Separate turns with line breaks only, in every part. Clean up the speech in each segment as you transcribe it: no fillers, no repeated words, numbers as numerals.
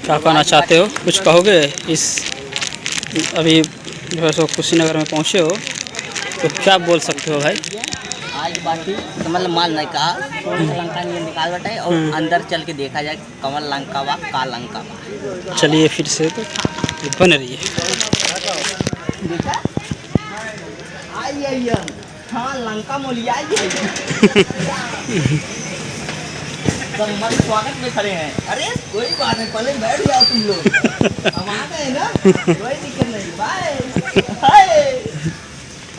क्या कहना चाहते हो, कुछ कहोगे? इस अभी जो है सो कुशीनगर में पहुँचे हो तो क्या बोल सकते हो भाई?
आज बाटी कमल माल नहीं कहा, लंका ये निकाल बटे और अंदर चल के देखा जाए कमल लंका वा का लंका वा।
चलिए फिर से तो बन रही है।
हाँ लंका मोलिया सब हमारे स्वागत में खड़े हैं। अरे कोई बात नहीं, पहले बैठ जाओ तुम लोग, हम आ गए ना, कोई दिक्कत नहीं। बाय।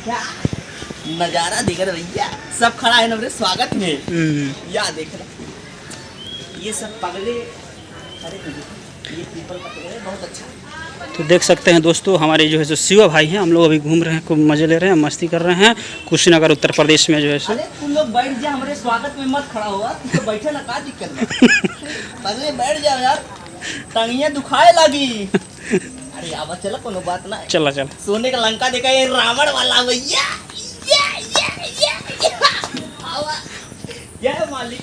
क्या नजारा देख रहे भैया, सब खड़ा है ना मेरे स्वागत में। या देख रहा ये सब पगले, अरे ये पीपल का पेड़ है, बहुत अच्छा।
तो देख सकते हैं दोस्तों, हमारे जो है सो शिवा भाई हैं, हम लोग अभी घूम रहे हैं, खूब मजे ले रहे हैं, मस्ती कर रहे हैं कुशीनगर उत्तर प्रदेश में जो है सो।
अरे तुम लोग बैठ जाओ, हमारे स्वागत में मत खड़ा हुआ, तुम तो बैठे ना, क्या दिक्कत है। पगले बैठ जाओ यार, टांगियां दुखाए लगी। अरे अब चलो, कोनो बात ना।
चला
सोने का लंका देखा, ये रावण वाला भैया। ये मालिक,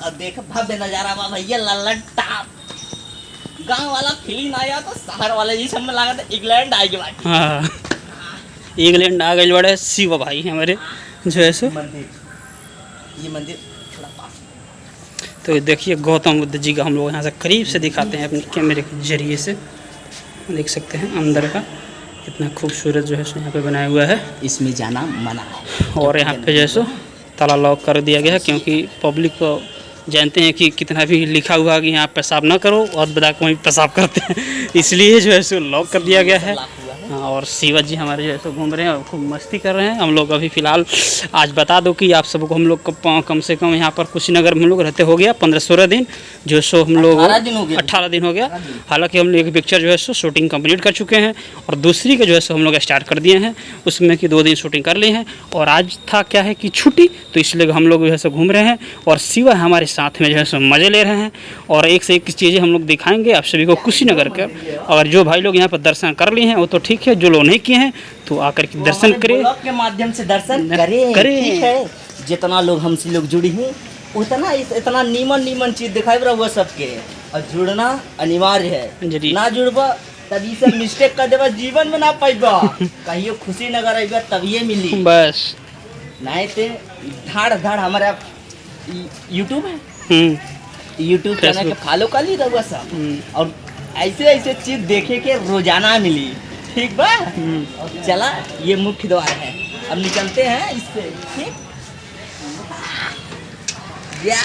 अब देख भव्य नजारा बा भैया, लल्लन टाप। गांव वाला फीलिंग आया तो शहर वाले जी सब में लगा था इंग्लैंड आ गए।
हाँ, इंग्लैंड आ गए बड़े शिवा भाई हमारे जो है सो।
ये मंदिर थोड़ा पास।
तो ये देखिए गौतम बुद्ध जी का हम लोग यहाँ से करीब से दिखाते हैं अपने कैमरे के जरिए से। देख सकते हैं अंदर का कितना खूबसूरत जो है सो यहाँ पे बनाया हुआ है।
इसमें जाना मना है
और यहाँ पे जो है सो ताला लॉक कर दिया गया है, क्योंकि पब्लिक को जानते हैं कि कितना भी लिखा हुआ कि यहाँ पेशाब ना करो और बता को वहीं पेशाब करते हैं, इसलिए जो है सो लॉक कर दिया गया है। हाँ, और शिवा जी हमारे जो है सो घूम रहे हैं और खूब मस्ती कर रहे हैं। हम लोग अभी फ़िलहाल आज बता दो कि आप सबको हम लोग कम से कम यहाँ पर कुशीनगर में हम लोग रहते हो गया 15-16 दिन, जो है सो हम लोग 18 दिन हो गया। हालांकि हम लोग एक पिक्चर जो है सो शूटिंग कंप्लीट कर चुके हैं और दूसरी के जो है सो हम लोग स्टार्ट कर दिए हैं, उसमें कि 2 दिन शूटिंग कर ली हैं। और आज था क्या है कि छुट्टी, तो इसलिए हम लोग जो है सो घूम रहे हैं और शिवा हमारे साथ में जो है सो मज़े ले रहे हैं। और एक से एक चीज़ें हम लोग दिखाएंगे आप सभी को कुशीनगर के। और जो भाई लोग यहाँ पर दर्शन कर लिए हैं वो तो ठीक है, जो लोग नहीं किए हैं तो आकर के दर्शन करें,
के माध्यम से दर्शन करें। ठीक है, जितना लोग हमसे लोग जुड़ी हैं उतना इतना नीमन चीज दिखाई रहा सबके, और जुड़ना अनिवार्य है। ना जुड़बा तभी से मिस्टेक कर देबा, जीवन में ना पाइबा। कहियो खुशी नगर आइबा तभी मिली, बस नहीं ते धाड़ हमारा यूट्यूब है, यूट्यूब चैनल के फॉलो कर ली रहुआ सब, और ऐसे चीज देखे के रोजाना मिली। ठीक बा, चला ये मुख्य द्वार है, अब निकलते हैं इससे। ठीक या